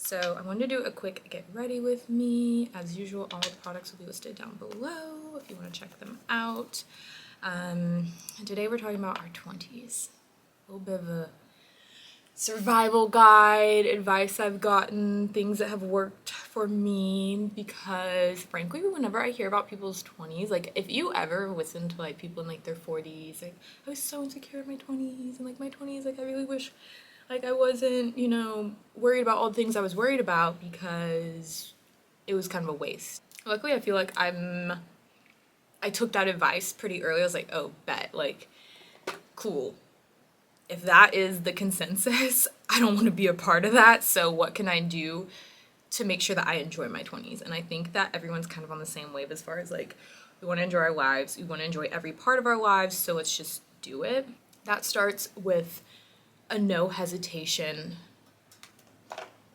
So I wanted to do a quick get ready with me. As usual, all the products will be listed down below if you want to check them out. Today we're talking about our 20s. A little bit of a survival guide, advice I've gotten, things that have worked for me, because frankly, whenever I hear about people's 20s, like if you ever listen to like people in like their 40s, like I was so insecure in my 20s, and like my 20s, like I really wish like I wasn't, you know, worried about all the things I was worried about, because it was kind of a waste. Luckily, I feel like I took that advice pretty early. I was like, oh, bet, like, cool. If that is the consensus, I don't want to be a part of that. So what can I do to make sure that I enjoy my 20s? And I think that everyone's kind of on the same wave as far as like, we want to enjoy our lives. We want to enjoy every part of our lives. So let's just do it. That starts with a no hesitation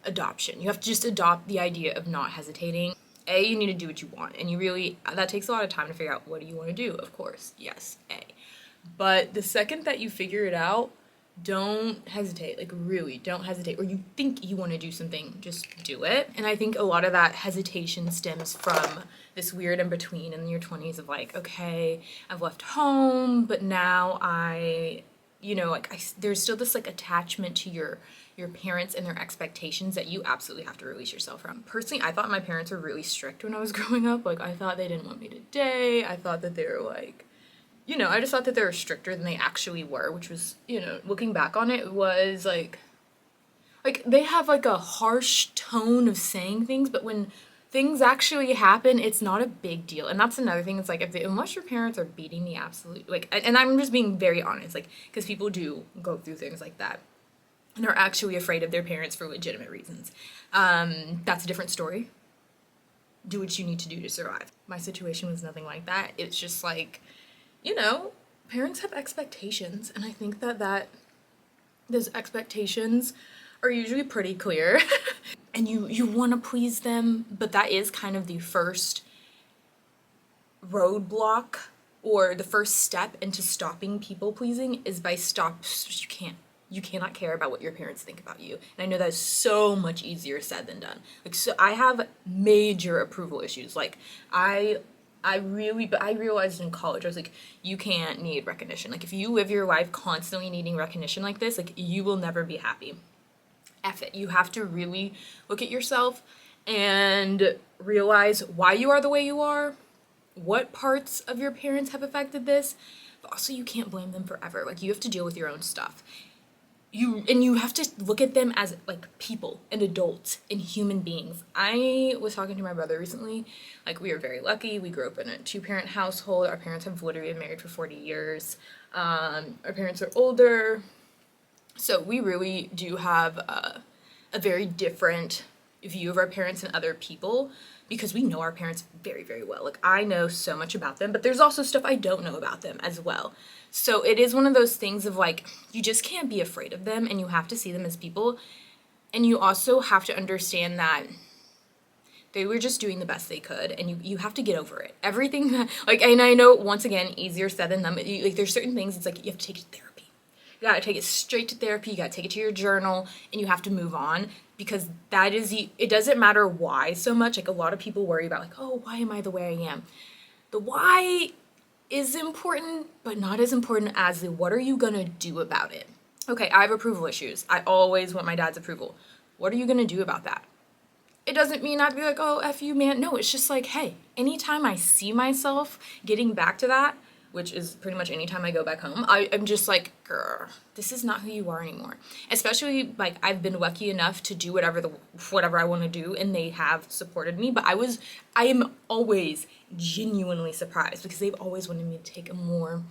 adoption. You have to just adopt the idea of not hesitating. You need to do what you want. And that takes a lot of time to figure out, what do you want to do? Of course, yes, But the second that you figure it out, don't hesitate, like really don't hesitate. Or you think you want to do something, just do it. And I think a lot of that hesitation stems from this weird in between in your 20s of like, okay, I've left home, but now there's still this like attachment to your parents and their expectations that you absolutely have to release yourself from. Personally, I thought my parents were really strict when I was growing up. Like I thought they didn't want me to date. I thought that they were like, I just thought that they were stricter than they actually were, which was, looking back on it, was like they have like a harsh tone of saying things, but when things actually happen, it's not a big deal. And that's another thing. It's like, unless your parents are beating the absolute, like, and I'm just being very honest, like, because people do go through things like that and are actually afraid of their parents for legitimate reasons. That's a different story. Do what you need to do to survive. My situation was nothing like that. It's just like, parents have expectations, and I think that those expectations are usually pretty clear. And you want to please them, but that is kind of the first roadblock, or the first step into stopping people pleasing, is by you cannot care about what your parents think about you. And I know that is so much easier said than done. Like, so I have major approval issues. Like but I realized in college, I was like, you can't need recognition. Like if you live your life constantly needing recognition like this, like you will never be happy. F it. You have to really look at yourself and realize why you are the way you are, what parts of your parents have affected this, but also you can't blame them forever. Like you have to deal with your own stuff. You have to look at them as like people and adults and human beings. I was talking to my brother recently. Like we are very lucky. We grew up in a 2-parent household. Our parents have literally been married for 40 years. Our parents are older. So we really do have a very different view of our parents and other people, because we know our parents very, very well. Like I know so much about them, but there's also stuff I don't know about them as well. So it is one of those things of like, you just can't be afraid of them, and you have to see them as people. And you also have to understand that they were just doing the best they could, and you have to get over it. Everything that, like, and I know, once again, easier said than done, but like there's certain things, it's like you have to take it to therapy. You gotta take it straight to therapy, you gotta take it to your journal, and you have to move on, because it doesn't matter why so much. Like a lot of people worry about like, oh, why am I the way I am? The why is important, but not as important as the what are you gonna do about it? Okay, I have approval issues. I always want my dad's approval. What are you gonna do about that? It doesn't mean I'd be like, oh, F you, man. No, it's just like, hey, anytime I see myself getting back to that, which is pretty much anytime I go back home, I'm just like, girl, this is not who you are anymore. Especially, like, I've been lucky enough to do whatever I want to do, and they have supported me, but I am always genuinely surprised, because they've always wanted me to take a more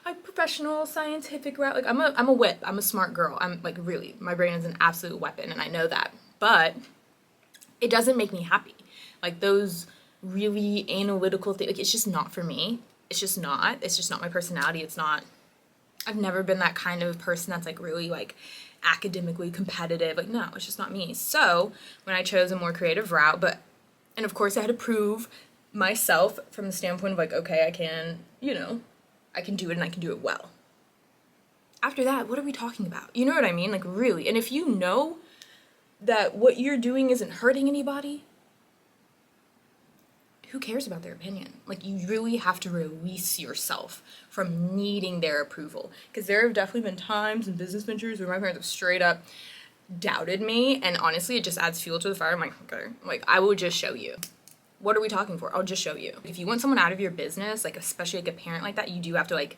like professional scientific route. Like I'm a whip. I'm a smart girl. I'm like, really, my brain is an absolute weapon, and I know that. But it doesn't make me happy. Like those really analytical things, like it's just not for me. It's just not my personality. I've never been that kind of person that's like really like academically competitive. Like, no, it's just not me. So when I chose a more creative route, and of course I had to prove myself from the standpoint of like, okay, I can do it, and I can do it well. After that, what are we talking about? You know what I mean? Like really. And if you know that what you're doing isn't hurting anybody, who cares about their opinion? Like, you really have to release yourself from needing their approval. Because there have definitely been times in business ventures where my parents have straight up doubted me, and honestly, it just adds fuel to the fire. I'm like, okay, like, I will just show you. What are we talking for? I'll just show you. If you want someone out of your business, like, especially like a parent like that, you do have to, like,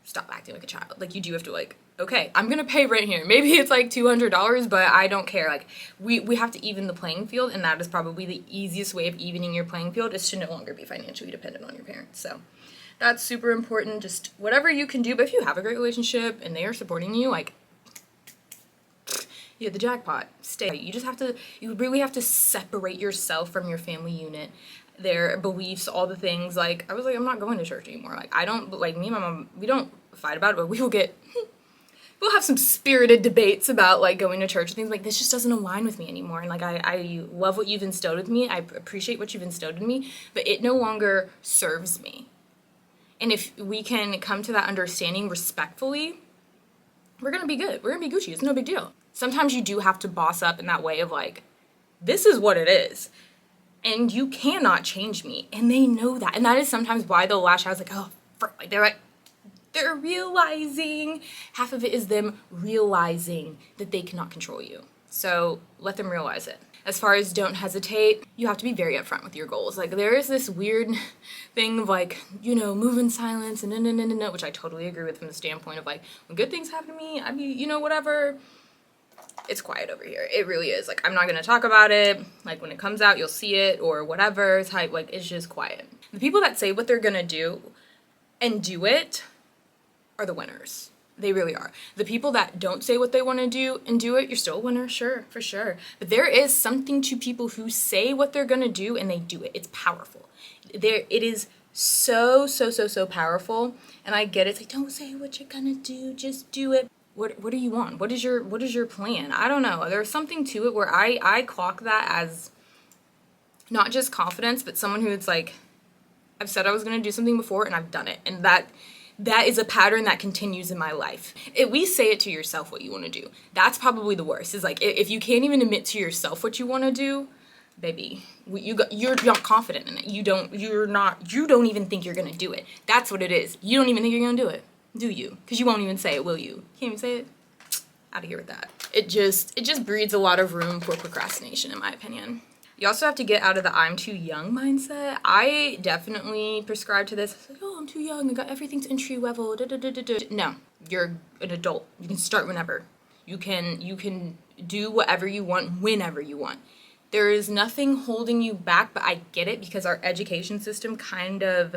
stop acting like a child. Like, you do have to, like, okay, I'm gonna pay rent here. Maybe it's like $200, but I don't care. Like, we have to even the playing field, and that is probably the easiest way of evening your playing field, is to no longer be financially dependent on your parents. So that's super important. Just whatever you can do. But if you have a great relationship and they are supporting you, like, you hit the jackpot. Stay. You really have to separate yourself from your family unit, their beliefs, all the things. Like, I was like, I'm not going to church anymore. Like, I don't, like, me and my mom, we don't fight about it, but we'll have some spirited debates about, like, going to church and things. Like, this just doesn't align with me anymore. And, like, I love what you've instilled with me. I appreciate what you've instilled in me, but it no longer serves me. And if we can come to that understanding respectfully, we're going to be good. We're going to be Gucci. It's no big deal. Sometimes you do have to boss up in that way of, like, this is what it is. And you cannot change me. And they know that. And that is sometimes why they'll lash out. I was like, oh, like, they're realizing. Half of it is them realizing that they cannot control you. So let them realize it. As far as don't hesitate, you have to be very upfront with your goals. Like, there is this weird thing of, like, you know, move in silence and no, which I totally agree with from the standpoint of, like, when good things happen to me, I be, you know, whatever. It's quiet over here. It really is. Like, I'm not gonna talk about it. Like, when it cocomes out, you'll see it or whatever type. Like, it's just quiet. The people that say what they're gonna do and do it are the winners. They really are. The people that don't say what they want to do and do it, you're still a winner, sure, for sure. But there is something to people who say what they're gonna do and they do it. It's powerful. It is so powerful. And I get it. It's like, don't say what you're gonna do, just do it. What do you want? What is your plan? I don't know. There's something to it where I clock that as not just confidence, but someone who it's like, I've said I was gonna do something before and I've done it. And that is a pattern that continues in my life. At least say it to yourself what you want to do. That's probably the worst. Is like, if you can't even admit to yourself what you want to do, baby, you're not confident in it. You don't even think you're gonna do it. That's what it is. You don't even think you're gonna do it, do you? Because you won't even say it, will you? Can't even say it. Out of here with that. It just breeds a lot of room for procrastination, in my opinion. You also have to get out of the I'm too young mindset. I definitely prescribe to this. It's like, oh, I'm too young. I got everything's entry level. No, you're an adult. You can start whenever. You can do whatever you want, whenever you want. There is nothing holding you back, but I get it because our education system kind of,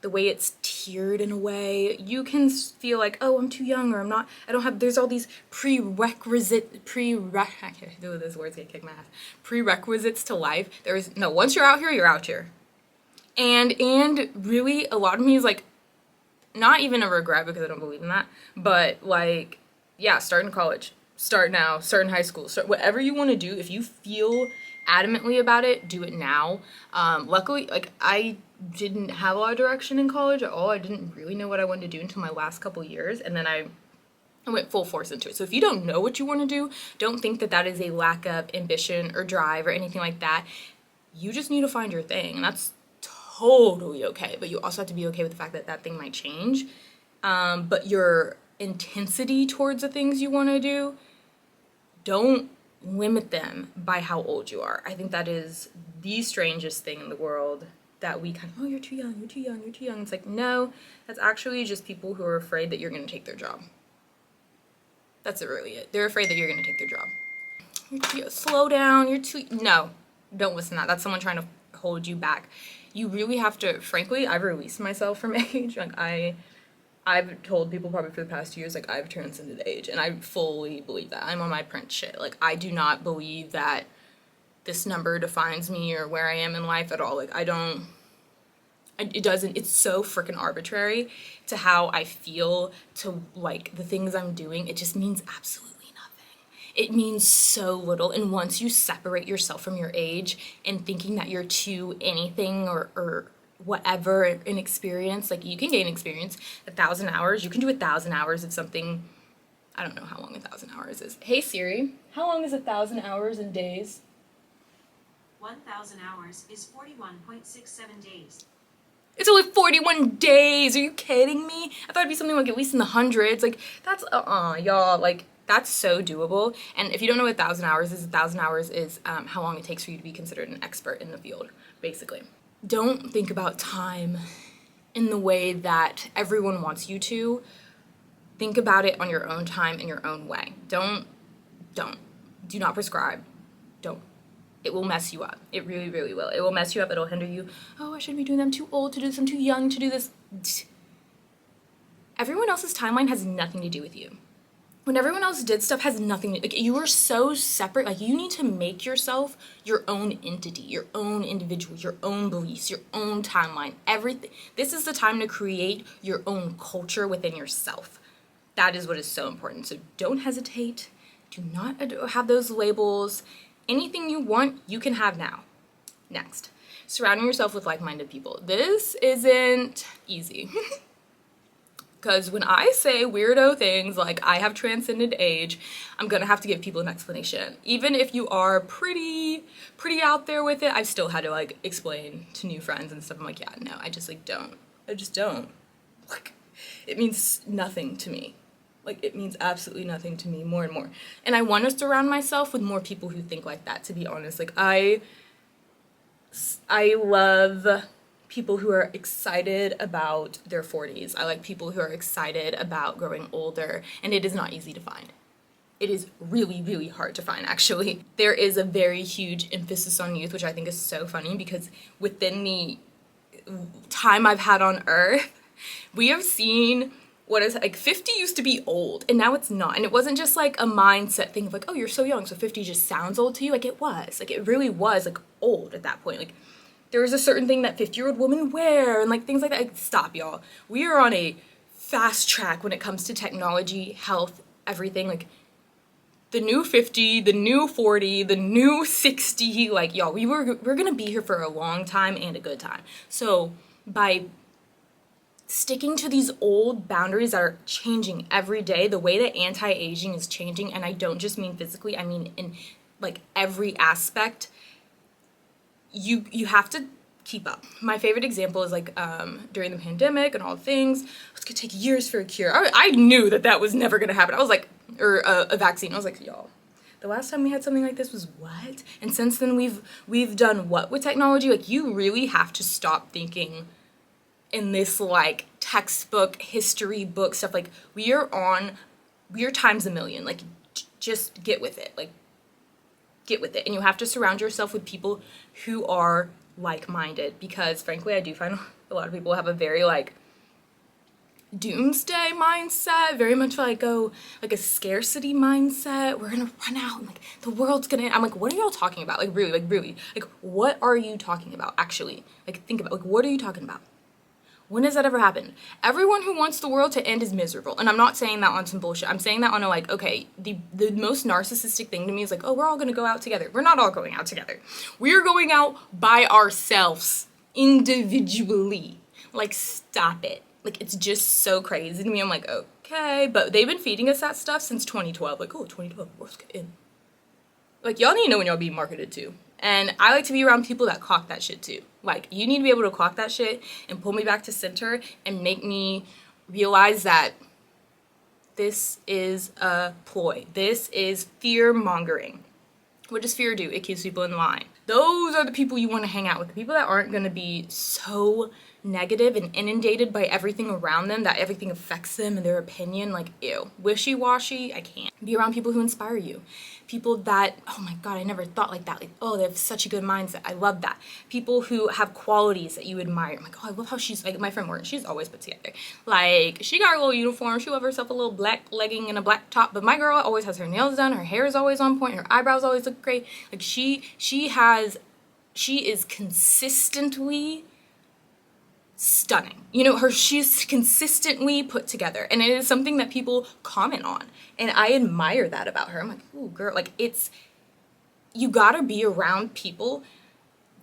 the way it's tiered in a way, you can feel like, oh, I'm too young, or I don't have, there's all these I can't do this, words get kicked my ass. Prerequisites to life. Once you're out here, you're out here. And really, a lot of me is like, not even a regret because I don't believe in that, but like, yeah, start in college, start now, start in high school, start whatever you want to do. If you feel adamantly about it, do it now. Luckily, like, I didn't have a lot of direction in college at all. I didn't really know what I wanted to do until my last couple years, and then I went full force into it. So if you don't know what you want to do, don't think that is a lack of ambition or drive or anything like that. You just need to find your thing, and that's totally okay. But you also have to be okay with the fact that that thing might change. But your intensity towards the things you want to do, don't limit them by how old you are. I think that is the strangest thing in the world, that we kind of, oh, you're too young, you're too young, you're too young. It's like, no, that's actually just people who are afraid that you're going to take their job. That's really it. They're afraid that you're going to take their job. You're too, slow down, no, don't listen to that. That's someone trying to hold you back. You really have to, frankly, I've released myself from age. Like, I've told people probably for the past 2 years, like, I've transcended age, and I fully believe that. I'm on my Prince shit. Like, I do not believe that this number defines me or where I am in life at all. Like, it doesn't, it's so freaking arbitrary to how I feel, to, like, the things I'm doing. It just means absolutely nothing. It means so little. And once you separate yourself from your age and thinking that you're too anything or whatever in experience, like, you can gain experience 1,000 hours. You can do 1,000 hours of something I don't know how long 1,000 hours is. Hey Siri, how long is 1,000 hours in days? 1,000 hours is 41.67 days. It's only 41 days. Are you kidding me? I thought it'd be something like at least in the hundreds. Like, that's, y'all, like, that's so doable. And if you don't know what 1,000 hours is, 1,000 hours is how long it takes for you to be considered an expert in the field, basically. Don't think about time in the way that everyone wants you to. Think about it on your own time in your own way. Do not prescribe. Don't. It will mess you up. It really, really will. It will mess you up. It'll hinder you. Oh, I shouldn't be doing that. I'm too old to do this. I'm too young to do this. Everyone else's timeline has nothing to do with you. When everyone else did stuff has nothing to, like, you are so separate. Like, you need to make yourself your own entity, your own individual, your own beliefs, your own timeline, everything. This is the time to create your own culture within yourself. That is what is so important. So don't hesitate. Do not have those labels. Anything you want, you can have now. Next, surrounding yourself with like-minded people. This isn't easy. Because when I say weirdo things like I have transcended age, I'm gonna have to give people an explanation. Even if you are pretty out there with it, I've still had to like explain to new friends and stuff. I'm like, yeah, no, I just don't. Like, it means nothing to me. Like, it means absolutely nothing to me more and more. And I want to surround myself with more people who think like that, to be honest. Like, I love people who are excited about their 40s. I like people who are excited about growing older. And it is not easy to find. It is really, really hard to find, actually. There is a very huge emphasis on youth, which I think is so funny because within the time I've had on Earth, we have seen what is like 50 used to be old and now it's not. And it wasn't just like a mindset thing of like, oh, you're so young, so 50 just sounds old to you. Like, it was, like, it really was like old at that point. Like, there was a certain thing that 50-year-old women wear and like things like that. Like, stop, y'all. We are on a fast track when it comes to technology, health, everything. Like, the new 50, the new 40, the new 60, like, y'all, we're gonna be here for a long time and a good time. So by sticking to these old boundaries that are changing every day, the way that anti-aging is changing, and I don't just mean physically, I mean in like every aspect, you have to keep up. My favorite example is like during the pandemic and all the things, it's gonna take years for a cure. I knew that was never gonna happen. I was like, or a vaccine. I was like, y'all, the last time we had something like this was what? And since then we've done what with technology? Like, you really have to stop thinking in this like textbook history book stuff. Like, we are times a million. Like, just get with it. Like, get with it. And you have to surround yourself with people who are like-minded, because frankly I do find a lot of people have a very like doomsday mindset, very much like like a scarcity mindset. We're gonna run out and like the world's gonna end. I'm like, what are y'all talking about? Like, really, like what are you talking about actually? Like, think about, like, what are you talking about? When has that ever happened? Everyone who wants the world to end is miserable. And I'm not saying that on some bullshit. I'm saying that on a like, okay, the most narcissistic thing to me is like, oh, we're all gonna go out together. We're not all going out together. We're going out by ourselves, individually. Like, stop it. Like, it's just so crazy to me. I'm like, okay, but they've been feeding us that stuff since 2012. Like, oh, 2012, world's gonna end. Like, y'all need to know when y'all being marketed to. And I like to be around people that clock that shit too. Like, you need to be able to clock that shit and pull me back to center and make me realize that this is a ploy. This is fear mongering. What does fear do? It keeps people in line. Those are the people you want to hang out with. The people that aren't going to be so negative and inundated by everything around them that everything affects them and their opinion. Like, ew. Wishy-washy, I can't. Be around people who inspire you. People that, oh my god, I never thought like that. Like, oh, they have such a good mindset. I love that. People who have qualities that you admire. I'm like, oh, I love how she's, like, my friend Morgan, she's always put together. Like, she got a little uniform. She love herself a little black legging and a black top. But my girl always has her nails done. Her hair is always on point. Her eyebrows always look great. Like, she is consistently stunning. You know, she's consistently put together, and it is something that people comment on, and I admire that about her. I'm like, ooh, girl, like, you gotta be around people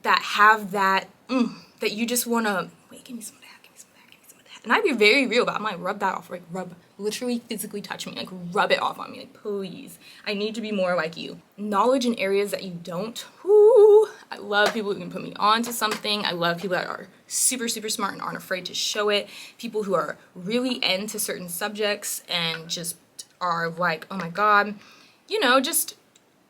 that have that, that you just wanna, wait, give me some of that, give me some of that, give me some of And I'd be very real about it. I'm like, rub that off, like literally physically touch me, like rub it off on me, like please. I need to be more like you. Knowledge in areas that you don't. Whoo! I love people who can put me on to something. I love people that are super, super smart and aren't afraid to show it. People who are really into certain subjects and just are like, oh my God, you know, just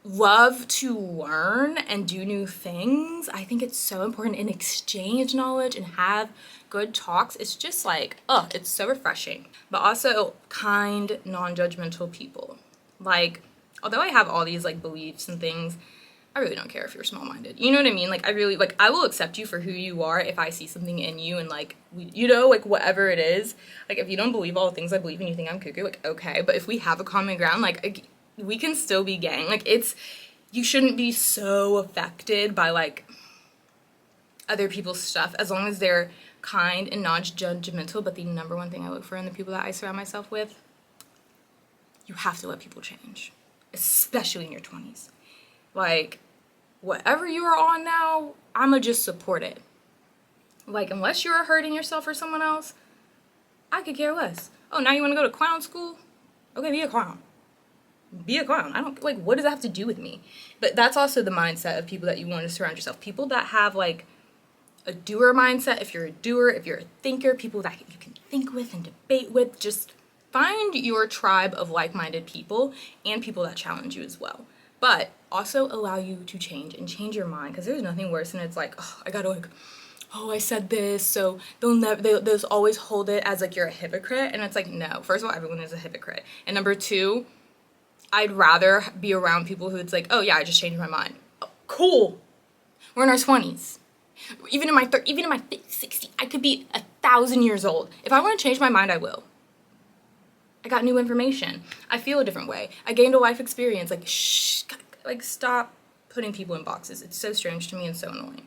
love to learn and do new things. I think it's so important and exchange knowledge and have good talks. It's just like, oh, it's so refreshing. But also kind, non-judgmental people. Like, although I have all these like beliefs and things, I really don't care if you're small-minded. You know what I mean? Like, I really, like, I will accept you for who you are if I see something in you and, like, you know, like, whatever it is. Like, if you don't believe all the things I believe and you think I'm cuckoo, like, okay. But if we have a common ground, like, we can still be gang. Like, you shouldn't be so affected by, like, other people's stuff as long as they're kind and non-judgmental. But the number one thing I look for in the people that I surround myself with, you have to let people change, especially in your 20s. Like, whatever you are on now, I'ma just support it. Like, unless you're hurting yourself or someone else, I could care less. Oh, now you want to go to clown school? Okay, be a clown. Be a clown. I don't, like, what does that have to do with me? But that's also the mindset of people that you want to surround yourself. People that have, like, a doer mindset. If you're a doer, if you're a thinker, people that you can think with and debate with, just find your tribe of like-minded people and people that challenge you as well. But also allow you to change and change your mind, because there's nothing worse than it's like, oh, I gotta like, oh, I said this, so they'll always hold it as like you're a hypocrite. And it's like, no, first of all, everyone is a hypocrite. And number two, I'd rather be around people who it's like, oh yeah, I just changed my mind. Oh, cool. We're in our 20s. Even in my 60s, I could be 1,000 years old. If I want to change my mind, I will. I got new information. I feel a different way. I gained a life experience. Like, shh, like stop putting people in boxes. It's so strange to me and so annoying.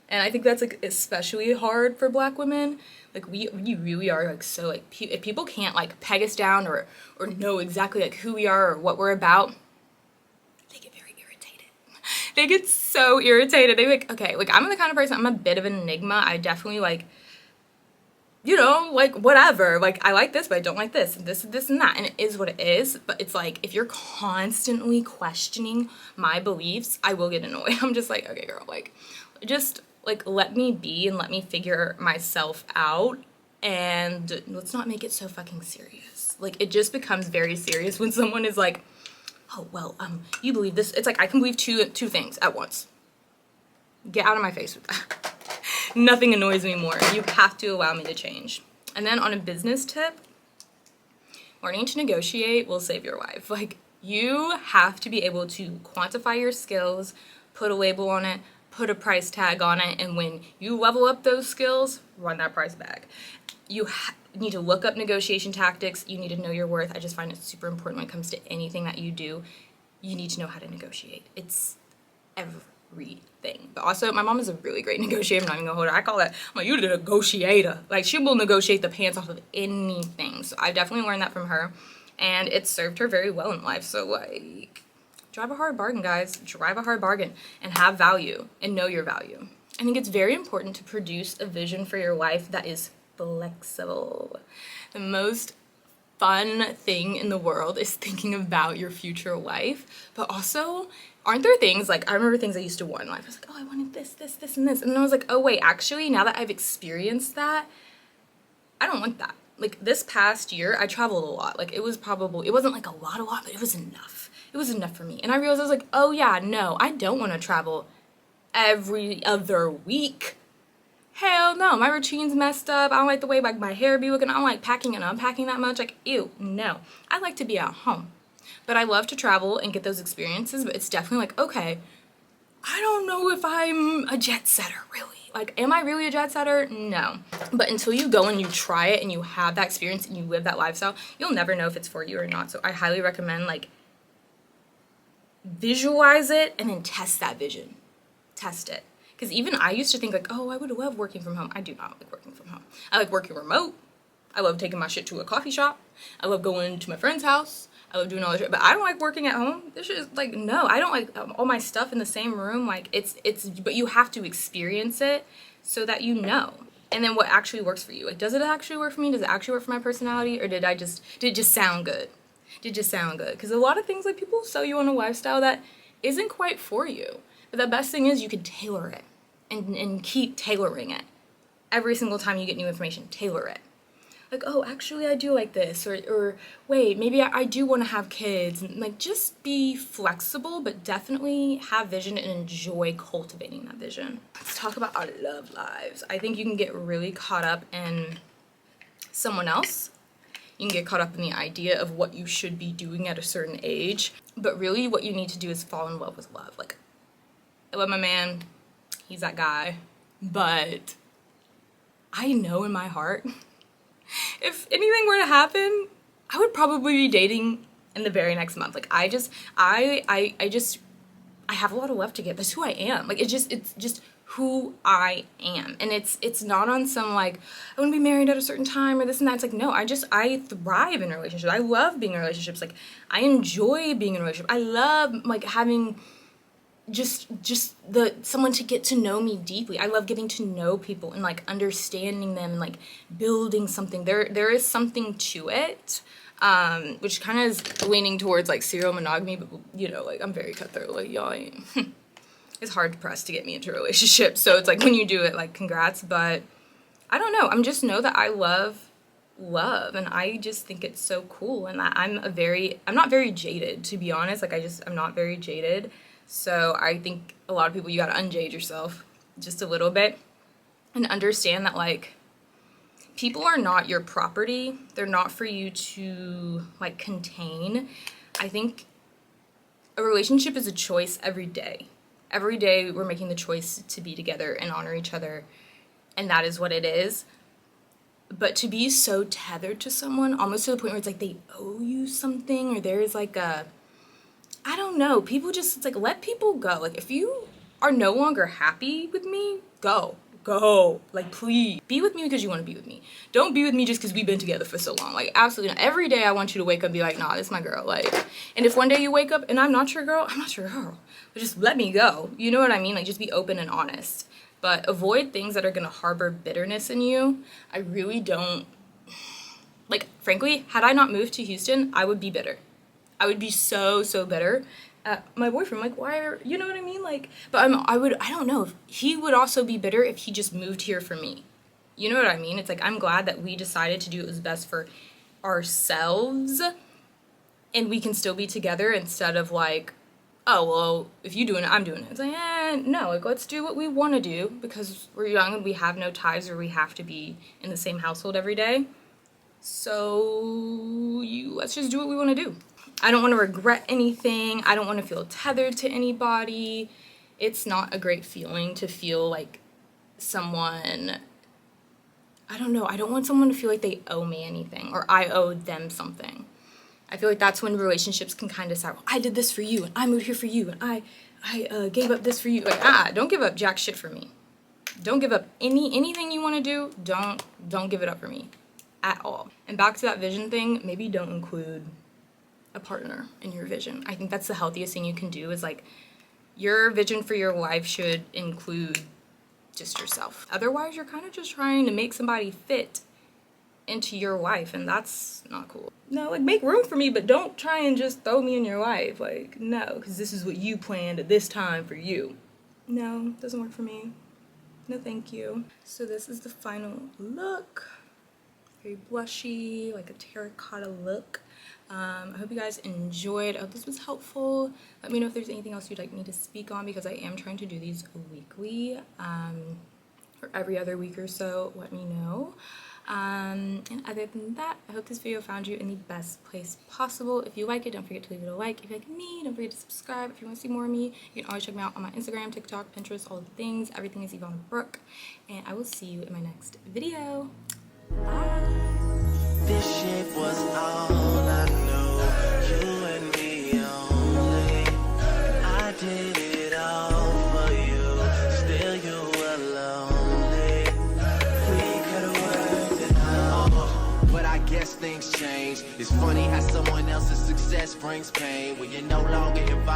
And I think that's like especially hard for Black women. Like we really are like so like if people can't like peg us down or know exactly like who we are or what we're about, they get very irritated. They get so irritated. They like, okay, like I'm the kind of person, I'm a bit of an enigma. I definitely like, you know, like whatever, like I like this but I don't like this and this and that, and it is what it is. But it's like if you're constantly questioning my beliefs, I will get annoyed. I'm just like, okay girl, like just like let me be and let me figure myself out, and let's not make it so fucking serious. Like it just becomes very serious when someone is like, oh well, you believe this. It's like I can believe two things at once. Get out of my face with that. Nothing annoys me more. You have to allow me to change. And then on a business tip, learning to negotiate will save your life. Like you have to be able to quantify your skills, put a label on it, put a price tag on it, and when you level up those skills, run that price back. You need to look up negotiation tactics. You need to know your worth. I just find it super important when it comes to anything that you do. You need to know how to negotiate. It's everything. But also, my mom is a really great negotiator. I'm not even gonna hold her. I call that, I'm like, you're the negotiator. Like, she will negotiate the pants off of anything. So I definitely learned that from her, and it served her very well in life. So like, drive a hard bargain, guys. Drive a hard bargain and have value and know your value. I think it's very important to produce a vision for your life that is flexible. The most fun thing in the world is thinking about your future life, but also, aren't there things, like, I remember things I used to want in life. I was like, oh, I wanted this, and this. And then I was like, oh, wait, actually, now that I've experienced that, I don't want that. Like, this past year, I traveled a lot. Like, it wasn't like a lot, but it was enough. It was enough for me. And I realized I was like, oh, yeah, no, I don't want to travel every other week. Hell no, my routine's messed up. I don't like the way like my hair be looking. I don't like packing and unpacking that much. Like, ew, no. I like to be at home. But I love to travel and get those experiences, but it's definitely like, okay, I don't know if I'm a jet setter, really. Like, am I really a jet setter? No. But until you go and you try it and you have that experience and you live that lifestyle, you'll never know if it's for you or not. So I highly recommend, like, visualize it and then test that vision. Test it. Because even I used to think like, oh, I would love working from home. I do not like working from home. I like working remote. I love taking my shit to a coffee shop. I love going to my friend's house. I love doing all this shit. But I don't like working at home. This shit is like, no, I don't like all my stuff in the same room. Like it's, but you have to experience it so that you know. And then what actually works for you? Like, does it actually work for me? Does it actually work for my personality? Or did it just sound good? Did it just sound good? Because a lot of things, like, people sell you on a lifestyle that isn't quite for you. But the best thing is you can tailor it and keep tailoring it. Every single time you get new information, tailor it. Like, oh, actually I do like this, or wait, maybe I do want to have kids. And, like, just be flexible, but definitely have vision and enjoy cultivating that vision. Let's talk about our love lives. I think you can get really caught up in someone else. You can get caught up in the idea of what you should be doing at a certain age, but really what you need to do is fall in love with love. Like, I love my man, he's that guy, but I know in my heart, if anything were to happen, I would probably be dating in the very next month. Like, I have a lot of love to give. That's who I am. Like, it's just who I am. And it's not on some, like, I want to be married at a certain time or this and that. It's like, no, I thrive in relationships. I love being in relationships. Like, I enjoy being in a relationship. I love, like, having just someone to get to know me deeply. I love getting to know people and, like, understanding them and, like, building something. There is something to it, which kind of is leaning towards, like, serial monogamy, but, you know, like, I'm very cutthroat. Like, y'all ain't it's hard pressed to get me into relationships, so it's like, when you do it, like, congrats. But I don't know, I'm just know that I love, and I just think it's so cool, and that I'm not very jaded, to be honest. Like, I'm not very jaded. So I think a lot of people, you gotta unjade yourself just a little bit and understand that, like, people are not your property. They're not for you to, like, contain. I think a relationship is a choice every day. Every day we're making the choice to be together and honor each other, and that is what it is. But to be so tethered to someone, almost to the point where it's like they owe you something, or there's like I don't know, people just, it's like, let people go. Like, if you are no longer happy with me, go. Like, please. Be with me because you want to be with me. Don't be with me just because we've been together for so long. Like, absolutely not. Every day I want you to wake up and be like, nah, this is my girl. Like, and if one day you wake up and I'm not your girl, I'm not your girl. But just let me go. You know what I mean? Like, just be open and honest. But avoid things that are going to harbor bitterness in you. I really don't. Like, frankly, had I not moved to Houston, I would be bitter. I would be so bitter at my boyfriend. Like, why you know what I mean? Like, but I don't know, if he would also be bitter if he just moved here for me. You know what I mean? It's like, I'm glad that we decided to do what was best for ourselves, and we can still be together instead of, like, oh, well, if you're doing it, I'm doing it. It's like, no, like, let's do what we want to do, because we're young and we have no ties or we have to be in the same household every day. So let's just do what we want to do. I don't want to regret anything. I don't want to feel tethered to anybody. It's not a great feeling to feel like someone, I don't know, I don't want someone to feel like they owe me anything or I owe them something. I feel like that's when relationships can kind of start, well, I did this for you and I moved here for you and I gave up this for you. Like, don't give up jack shit for me. Don't give up anything you want to do. Don't give it up for me at all. And back to that vision thing, maybe don't include a partner in your vision. I think that's the healthiest thing you can do, is, like, your vision for your life should include just yourself. Otherwise, you're kind of just trying to make somebody fit into your life, and that's not cool. No, like, make room for me, but don't try and just throw me in your life. Like, no, because this is what you planned at this time for you. No, doesn't work for me. No, thank you. So this is the final look. Very blushy, like a terracotta look. I hope you guys enjoyed. I hope this was helpful. Let me know if there's anything else you'd like me to speak on, because I am trying to do these weekly, or every other week or so. Let me know. And other than that, I hope this video found you in the best place possible. If you like it, don't forget to leave it a like. If you like me, don't forget to subscribe. If you want to see more of me, you can always check me out on my Instagram, TikTok, Pinterest, all the things. Everything is Yvonne Brooke. And I will see you in my next video. Bye. This shit was all I knew, you and me only. I did it all for you, still you were lonely. We could've worked it out, but I guess things change. It's funny how someone else's success brings pain when you're no longer involved.